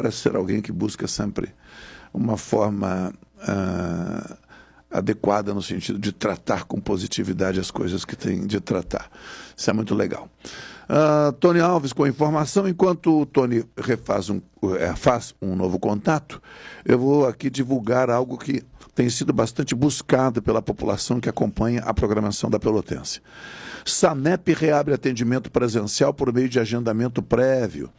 parece ser alguém que busca sempre uma forma adequada no sentido de tratar com positividade as coisas que tem de tratar. Isso é muito legal. Tony Alves com a informação. Enquanto o Tony faz um novo contato, eu vou aqui divulgar algo que tem sido bastante buscado pela população que acompanha a programação da Pelotense. SANEP reabre atendimento presencial por meio de agendamento prévio.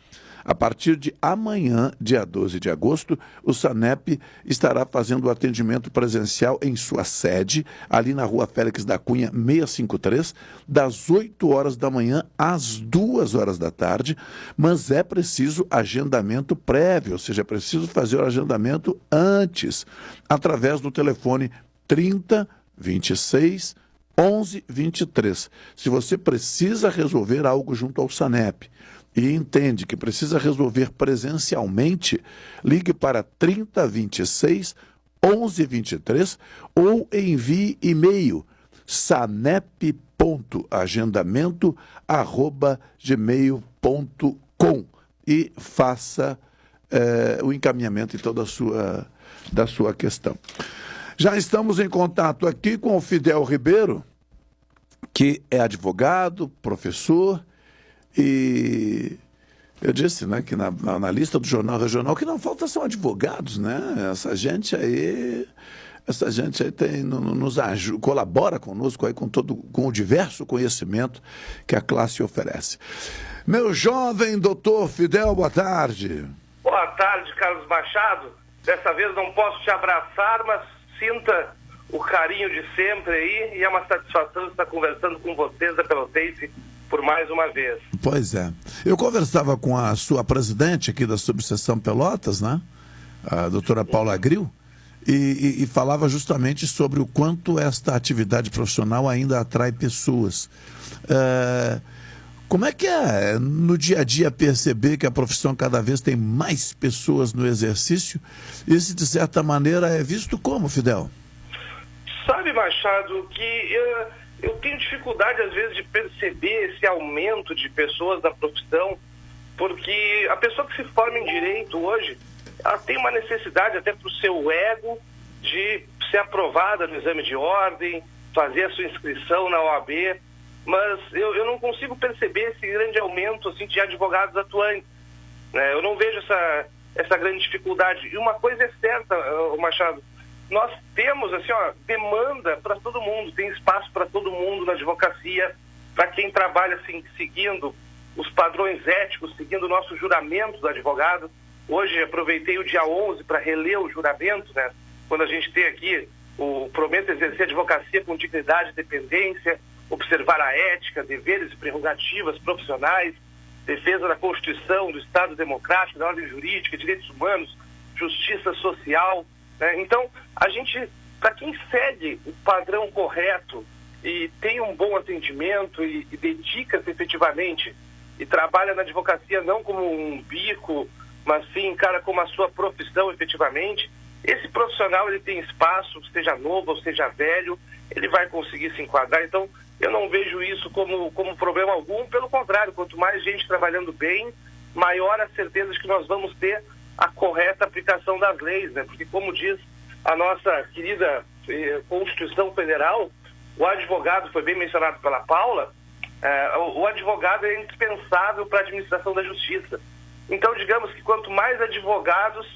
A partir de amanhã, dia 12 de agosto, o SANEP estará fazendo o atendimento presencial em sua sede, ali na Rua Félix da Cunha, 653, das 8 horas da manhã às 2 horas da tarde, mas é preciso agendamento prévio, ou seja, é preciso fazer o agendamento antes, através do telefone 30 26 11 23. Se você precisa resolver algo junto ao SANEP, e entende que precisa resolver presencialmente, ligue para 3026 1123 ou envie e-mail sanep.agendamento@gmail.com e faça o encaminhamento então da sua questão. Já estamos em contato aqui com o Fidel Ribeiro, que é advogado, professor. E eu disse, né, que na lista do Jornal Regional que não falta são advogados, né? Essa gente aí nos ajuda, colabora conosco aí com o diverso conhecimento que a classe oferece. Meu jovem doutor Fidel, boa tarde. Boa tarde, Carlos Machado. Dessa vez não posso te abraçar, mas sinta o carinho de sempre aí, e é uma satisfação estar conversando com vocês da Pelotense por mais uma vez. Pois é. Eu conversava com a sua presidente aqui da subseção Pelotas, né? A doutora Paula Agril, e falava justamente sobre o quanto esta atividade profissional ainda atrai pessoas. Como é que é no dia a dia perceber que a profissão cada vez tem mais pessoas no exercício? Isso, de certa maneira, é visto como, Fidel? Sabe, Machado, que eu tenho dificuldade, às vezes, de perceber esse aumento de pessoas da profissão, porque a pessoa que se forma em direito hoje, ela tem uma necessidade até para o seu ego de ser aprovada no exame de ordem, fazer a sua inscrição na OAB, mas eu não consigo perceber esse grande aumento assim, de advogados atuantes, né? Eu não vejo essa grande dificuldade. E uma coisa é certa, Machado, nós temos assim, demanda para todo mundo, tem espaço para todo mundo na advocacia, para quem trabalha assim, seguindo os padrões éticos, seguindo o nosso juramento do advogado. Hoje aproveitei o dia 11 para reler o juramento, né? Quando a gente tem aqui o prometo exercer a advocacia com dignidade e dependência, observar a ética, deveres e prerrogativas profissionais, defesa da Constituição, do Estado Democrático, da ordem jurídica, direitos humanos, justiça social, né? Então, a gente, para quem segue o padrão correto e tem um bom atendimento e dedica-se efetivamente e trabalha na advocacia não como um bico, mas sim encara como a sua profissão efetivamente, esse profissional ele tem espaço, seja novo ou seja velho, ele vai conseguir se enquadrar. Então, eu não vejo isso como problema algum, pelo contrário, quanto mais gente trabalhando bem, maior a certeza de que nós vamos ter a correta aplicação das leis, né? Porque, como diz a nossa querida Constituição Federal, o advogado, foi bem mencionado pela Paula, o advogado é indispensável para a administração da justiça. Então, digamos que quanto mais advogados,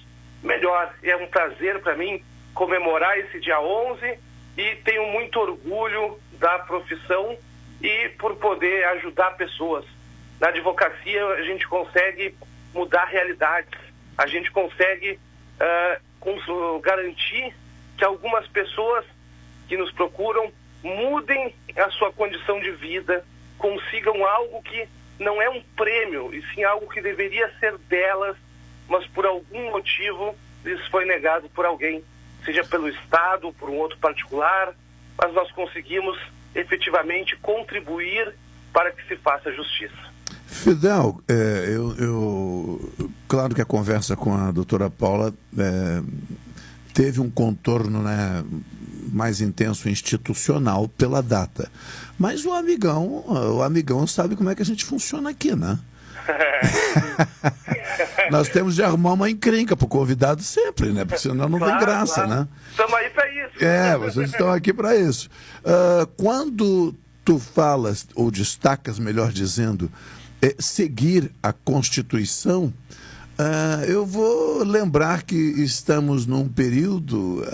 melhor. E é um prazer para mim comemorar esse dia 11 e tenho muito orgulho da profissão e por poder ajudar pessoas. Na advocacia a gente consegue mudar realidades, a gente consegue garantir que algumas pessoas que nos procuram mudem a sua condição de vida, consigam algo que não é um prêmio, e sim algo que deveria ser delas, mas por algum motivo lhes foi negado por alguém, seja pelo Estado ou por um outro particular, mas nós conseguimos efetivamente contribuir para que se faça justiça. Fidel, claro que a conversa com a doutora Paula teve um contorno, né, mais intenso institucional pela data, mas o amigão sabe como é que a gente funciona aqui, né? Nós temos de arrumar uma encrenca pro convidado sempre, né? Porque senão não tem graça, né? Estamos aí para isso. Vocês estão aqui para isso. Quando tu falas, ou destacas, melhor dizendo, seguir a Constituição, eu vou lembrar que estamos num período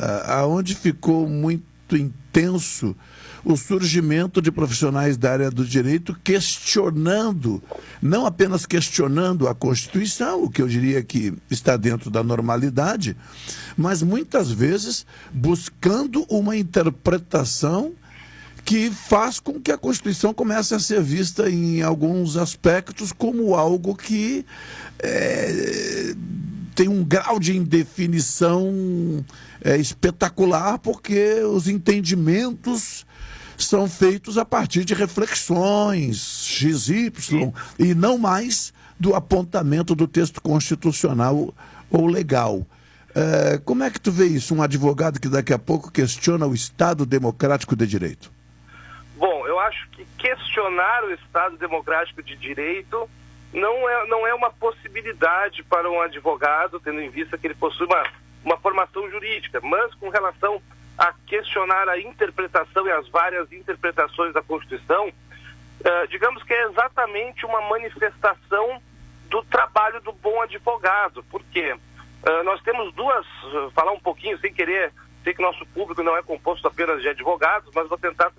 onde ficou muito intenso o surgimento de profissionais da área do direito questionando, não apenas questionando a Constituição, o que eu diria que está dentro da normalidade, mas muitas vezes buscando uma interpretação que faz com que a Constituição comece a ser vista em alguns aspectos como algo que tem um grau de indefinição espetacular, porque os entendimentos são feitos a partir de reflexões XY e não mais do apontamento do texto constitucional ou legal. Como é que tu vê isso, um advogado que daqui a pouco questiona o Estado Democrático de Direito? Bom, eu acho que questionar o Estado Democrático de Direito não é uma possibilidade para um advogado, tendo em vista que ele possui uma formação jurídica, mas com relação a questionar a interpretação e as várias interpretações da Constituição, digamos que é exatamente uma manifestação do trabalho do bom advogado. Por quê? Nós temos falar um pouquinho, sem querer, sei que nosso público não é composto apenas de advogados, mas vou tentar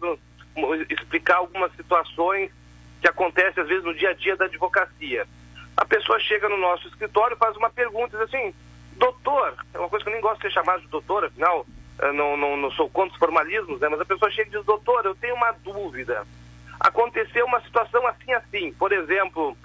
explicar algumas situações que acontecem às vezes no dia a dia da advocacia. A pessoa chega no nosso escritório e faz uma pergunta, diz assim: doutor, é uma coisa que eu nem gosto de ser chamado de doutor, afinal, não sou contra os formalismos, né? Mas a pessoa chega e diz: doutor, eu tenho uma dúvida. Aconteceu uma situação assim, por exemplo,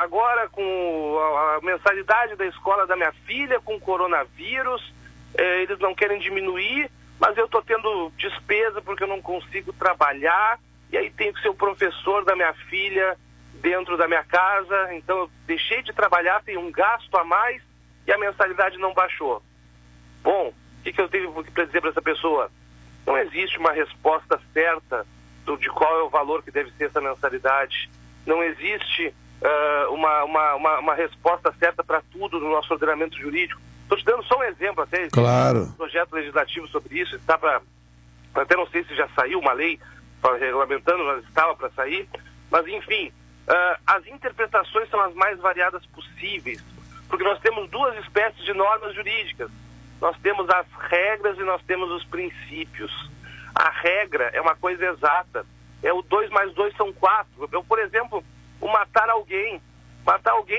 agora com a mensalidade da escola da minha filha, com o coronavírus, eles não querem diminuir, mas eu estou tendo despesa porque eu não consigo trabalhar, e aí tenho que ser o professor da minha filha dentro da minha casa, então eu deixei de trabalhar, tenho um gasto a mais e a mensalidade não baixou. Bom, o que eu tenho para dizer para essa pessoa? Não existe uma resposta certa de qual é o valor que deve ser essa mensalidade. Não existe uma resposta certa para tudo no nosso ordenamento jurídico. Estou te dando só um exemplo, até claro. Um projeto legislativo sobre isso, está até não sei se já saiu uma lei regulamentando, mas estava para sair, mas enfim, as interpretações são as mais variadas possíveis, porque nós temos duas espécies de normas jurídicas. Nós temos as regras e nós temos os princípios. A regra é uma coisa exata, o 2 mais 2 são 4. Eu, por exemplo, o matar alguém,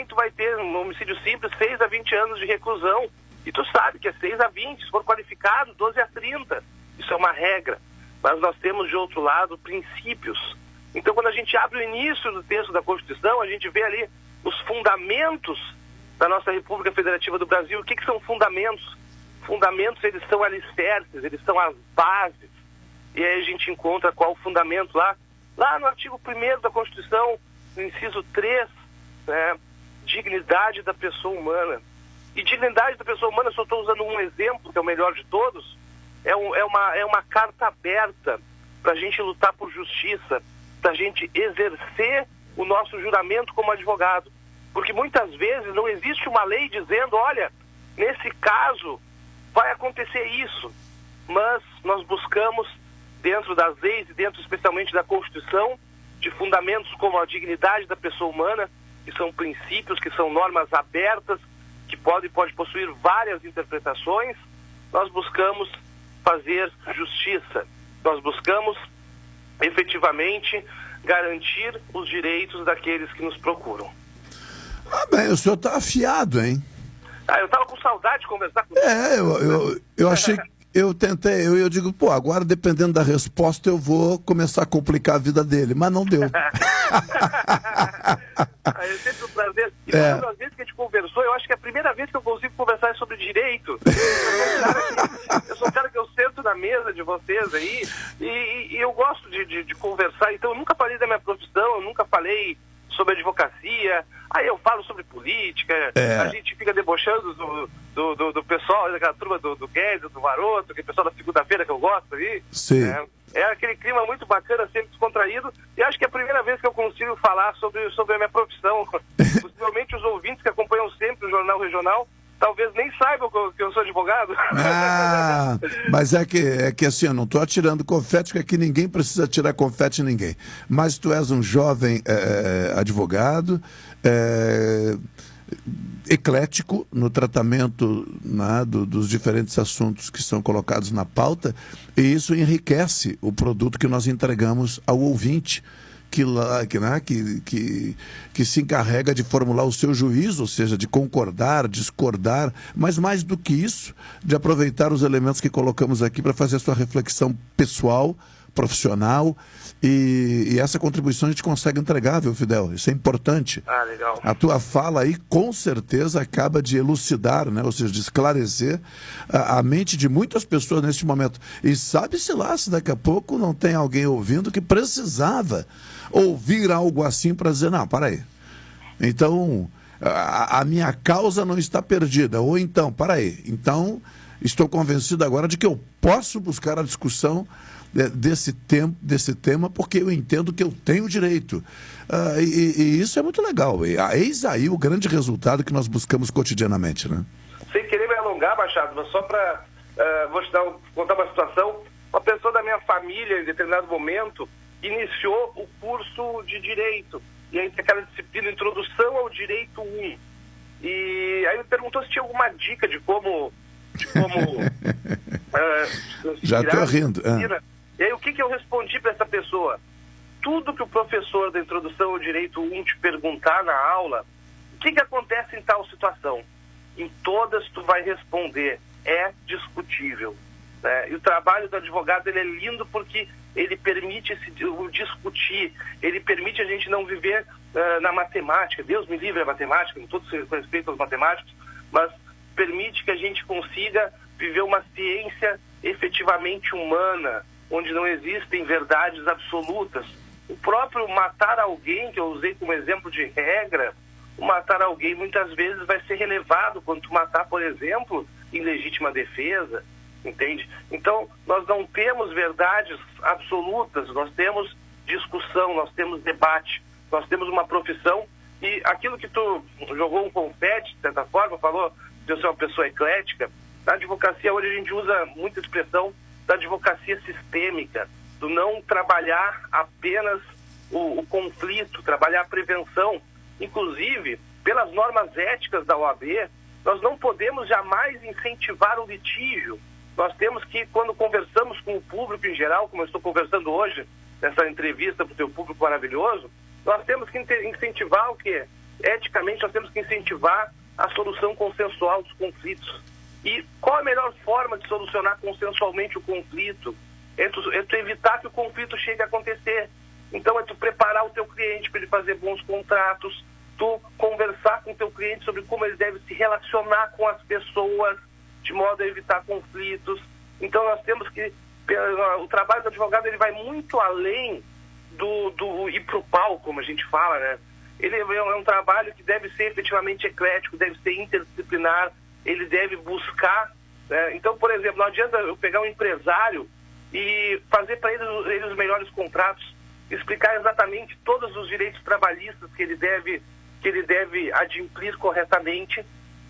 tu vai ter um homicídio simples 6 a 20 anos de reclusão, e tu sabe que é 6 a 20, se for qualificado, 12 a 30. Isso é uma regra. Mas nós temos, de outro lado, princípios. Então, quando a gente abre o início do texto da Constituição, a gente vê ali os fundamentos da nossa República Federativa do Brasil. O que são fundamentos? Fundamentos, eles são alicerces, eles são as bases. E aí a gente encontra qual o fundamento lá no artigo 1º da Constituição, no inciso 3, né? Dignidade da pessoa humana. E dignidade da pessoa humana, só estou usando um exemplo, que é o melhor de todos, é uma carta aberta para a gente lutar por justiça, para a gente exercer o nosso juramento como advogado. Porque muitas vezes não existe uma lei dizendo, olha, nesse caso vai acontecer isso. Mas nós buscamos, dentro das leis e dentro especialmente da Constituição, de fundamentos como a dignidade da pessoa humana, que são princípios, que são normas abertas, que pode possuir várias interpretações. Nós buscamos fazer justiça. Nós buscamos efetivamente garantir os direitos daqueles que nos procuram. Bem, o senhor está afiado, hein? Eu estava com saudade de conversar com você. Eu achei que eu tentei, eu digo, agora dependendo da resposta eu vou começar a complicar a vida dele, mas não deu. É sempre um prazer. E todas as vezes que a gente conversou, eu acho que é a primeira vez que eu consigo conversar sobre direito. Eu sou um cara que eu sento na mesa de vocês aí e eu gosto de conversar. Então eu nunca falei da minha profissão, eu nunca falei sobre advocacia. Aí eu falo sobre política, a gente fica debochando do pessoal, daquela turma do Guedes, do Varoto, que é o pessoal da segunda-feira que eu gosto aí. Sim. É aquele clima muito bacana, sempre descontraído, e acho que é a primeira vez que eu consigo falar sobre a minha profissão. Possivelmente os ouvintes que acompanham sempre o Jornal Regional talvez nem saibam que eu sou advogado. Ah, mas é que assim, eu não estou atirando confete, porque aqui ninguém precisa atirar confete em ninguém. Mas tu és um jovem advogado, eclético no tratamento, né, dos diferentes assuntos que são colocados na pauta, e isso enriquece o produto que nós entregamos ao ouvinte, que se encarrega de formular o seu juízo, ou seja, de concordar, discordar, mas mais do que isso, de aproveitar os elementos que colocamos aqui para fazer a sua reflexão pessoal, profissional, e essa contribuição a gente consegue entregar, viu, Fidel? Isso é importante. Ah, legal. A tua fala aí, com certeza, acaba de elucidar, né? Ou seja, de esclarecer a mente de muitas pessoas neste momento. E sabe-se lá se daqui a pouco não tem alguém ouvindo que precisava ouvir algo assim para dizer, não, para aí. Então, a minha causa não está perdida. Ou então, para aí. Então, estou convencido agora de que eu posso buscar a discussão desse tema, porque eu entendo que eu tenho direito. E isso é muito legal. Eis aí o grande resultado que nós buscamos cotidianamente, né? Sem querer me alongar, Machado, mas só para... vou te contar uma situação. Uma pessoa da minha família, em determinado momento, iniciou o curso de Direito. E aí tem aquela disciplina Introdução ao Direito 1. E aí me perguntou se tinha alguma dica de como já estou rindo. E aí o que eu respondi para essa pessoa? Tudo que o professor da Introdução ao Direito 1 te perguntar na aula, o que acontece em tal situação? Em todas tu vai responder, é discutível. Né? E o trabalho do advogado ele é lindo porque ele permite discutir, ele permite a gente não viver na matemática. Deus me livre da matemática, com todo respeito aos matemáticos, mas permite que a gente consiga viver uma ciência efetivamente humana, onde não existem verdades absolutas. O próprio matar alguém, que eu usei como exemplo de regra, o matar alguém muitas vezes vai ser relevado quando tu matar, por exemplo, em legítima defesa, entende? Então, nós não temos verdades absolutas, nós temos discussão, nós temos debate, nós temos uma profissão, e aquilo que tu jogou um confete, de certa forma, falou de eu ser uma pessoa eclética, na advocacia hoje a gente usa muita expressão da advocacia sistêmica, do não trabalhar apenas o conflito, trabalhar a prevenção. Inclusive, pelas normas éticas da OAB, nós não podemos jamais incentivar o litígio. Nós temos que, quando conversamos com o público em geral, como eu estou conversando hoje, nessa entrevista para o teu público maravilhoso, nós temos que incentivar o quê? Eticamente, nós temos que incentivar a solução consensual dos conflitos. E qual a melhor forma de solucionar consensualmente o conflito? É tu evitar que o conflito chegue a acontecer. Então é tu preparar o teu cliente para ele fazer bons contratos, tu conversar com o teu cliente sobre como ele deve se relacionar com as pessoas, de modo a evitar conflitos. Então nós temos que... O trabalho do advogado ele vai muito além do ir para o pau, como a gente fala, né? Ele é um trabalho que deve ser efetivamente eclético, deve ser interdisciplinar, ele deve buscar, né? Então, por exemplo, não adianta eu pegar um empresário e fazer para ele os melhores contratos, explicar exatamente todos os direitos trabalhistas que ele deve adimplir corretamente,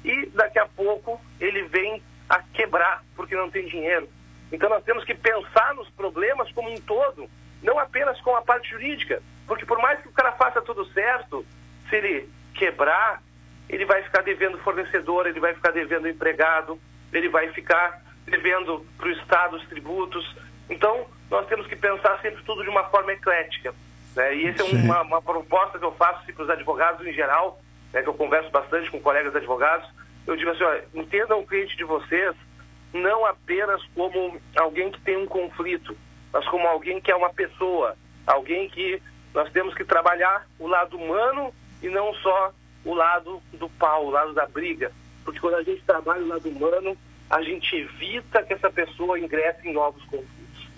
e daqui a pouco ele vem a quebrar porque não tem dinheiro. Então nós temos que pensar nos problemas como um todo, não apenas com a parte jurídica, porque por mais que o cara faça tudo certo, se ele quebrar, ele vai ficar devendo fornecedor, ele vai ficar devendo empregado, ele vai ficar devendo para o Estado os tributos. Então, nós temos que pensar sempre tudo de uma forma eclética, né? E essa é uma proposta que eu faço para os advogados em geral, né, que eu converso bastante com colegas advogados. Eu digo assim, olha, entendam o cliente de vocês não apenas como alguém que tem um conflito, mas como alguém que é uma pessoa, alguém que nós temos que trabalhar o lado humano e não só o lado do pau, o lado da briga. Porque quando a gente trabalha o lado humano, a gente evita que essa pessoa ingresse em novos conflitos.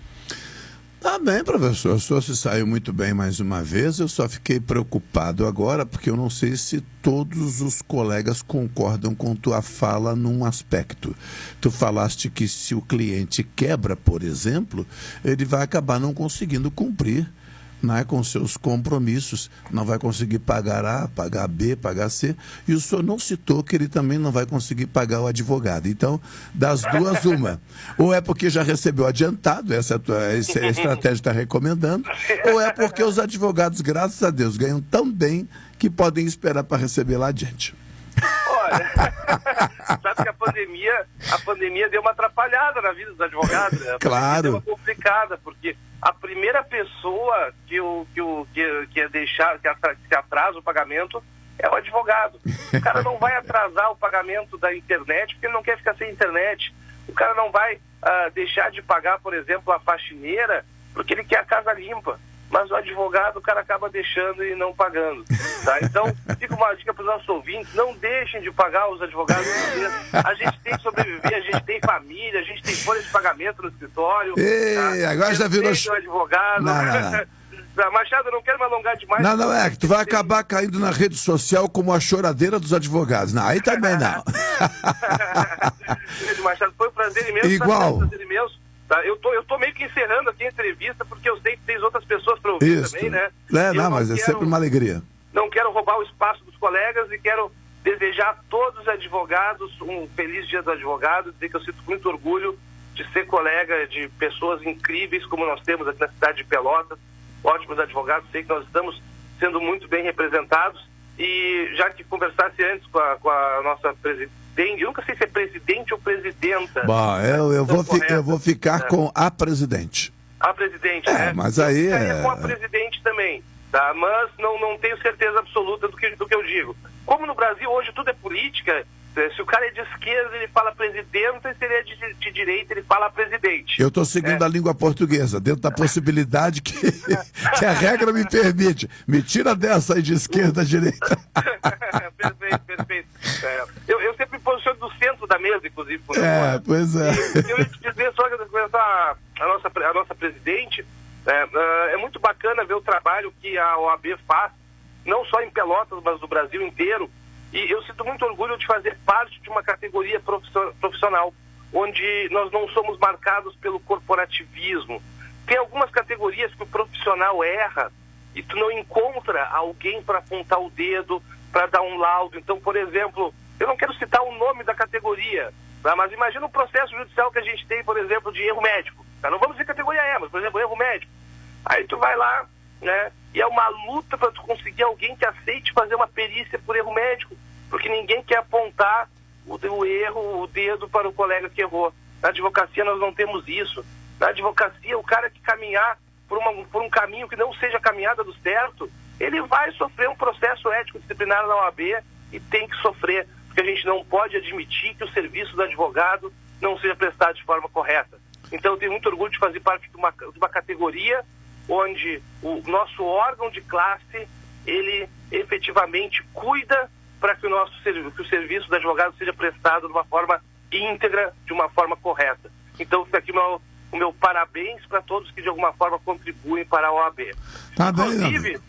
Tá bem, professor. O senhor se saiu muito bem mais uma vez. Eu só fiquei preocupado agora porque eu não sei se todos os colegas concordam com tua fala num aspecto. Tu falaste que se o cliente quebra, por exemplo, ele vai acabar não conseguindo cumprir, né, com seus compromissos, não vai conseguir pagar A, pagar B, pagar C, e o senhor não citou que ele também não vai conseguir pagar o advogado. Então, das duas, uma. Ou é porque já recebeu adiantado, essa estratégia está recomendando, ou é porque os advogados, graças a Deus, ganham tão bem que podem esperar para receber lá adiante. Olha, sabe que a pandemia deu uma atrapalhada na vida dos advogados, né? Claro. Deu uma complicada, porque a primeira pessoa que atrasa o pagamento é o advogado. O cara não vai atrasar o pagamento da internet porque ele não quer ficar sem internet. O cara não vai deixar de pagar, por exemplo, a faxineira porque ele quer a casa limpa. Mas o advogado, o cara acaba deixando e não pagando. Tá? Então, fica uma dica para os nossos ouvintes: não deixem de pagar os advogados. A gente tem que sobreviver, a gente tem família, a gente tem folha de pagamento no escritório. Ei, tá? Agora já virou... advogado. Não. Machado, eu não quero me alongar demais. Não, é que tu vai acabar caindo na rede social como a choradeira dos advogados. Não, aí também não. Machado, foi um prazer imenso. Igual. Foi um prazer imenso. Tá, eu tô meio que encerrando aqui a entrevista, porque eu sei que tem outras pessoas para ouvir também, né? Mas é sempre uma alegria. Não quero roubar o espaço dos colegas e quero desejar a todos os advogados um feliz dia do advogado, dizer que eu sinto muito orgulho de ser colega de pessoas incríveis como nós temos aqui na cidade de Pelotas, ótimos advogados, sei que nós estamos sendo muito bem representados. E já que conversasse antes com a nossa presidente, eu nunca sei se é presidente ou presidenta. Bom, eu vou ficar com a presidente. A presidente, né? Mas aí com a presidente também, tá? Mas não tenho certeza absoluta do que eu digo. Como no Brasil hoje tudo é política, se o cara é de esquerda, ele fala presidenta, e se ele é de direita, ele fala presidente. Eu estou seguindo a língua portuguesa, dentro da possibilidade que a regra me permite. Me tira dessa aí de esquerda a direita. Perfeito. Eu sempre me posiciono do centro da mesa, inclusive. Pois é. Eu ia te dizer só que a nossa presidente, é muito bacana ver o trabalho que a OAB faz, não só em Pelotas, mas no Brasil inteiro. E eu sinto muito orgulho de fazer parte de uma categoria profissional, onde nós não somos marcados pelo corporativismo. Tem algumas categorias que o profissional erra e tu não encontra alguém para apontar o dedo, para dar um laudo. Então, por exemplo, eu não quero citar o nome da categoria, tá? Mas imagina um processo judicial que a gente tem, por exemplo, de erro médico. Tá? Não vamos dizer categoria E, mas, por exemplo, erro médico. Aí tu vai lá, né? E é uma luta para tu conseguir alguém que aceite fazer uma perícia por erro médico, porque ninguém quer apontar o dedo para o colega que errou. Na advocacia nós não temos isso. Na advocacia, o cara que caminhar por um caminho que não seja a caminhada do certo, ele vai sofrer um processo ético disciplinar na OAB e tem que sofrer, porque a gente não pode admitir que o serviço do advogado não seja prestado de forma correta. Então eu tenho muito orgulho de fazer parte de uma categoria onde o nosso órgão de classe, ele efetivamente cuida para que o serviço do advogado seja prestado de uma forma íntegra, de uma forma correta. Então fica aqui o meu parabéns para todos que de alguma forma contribuem para a OAB. Tá Inclusive, bem,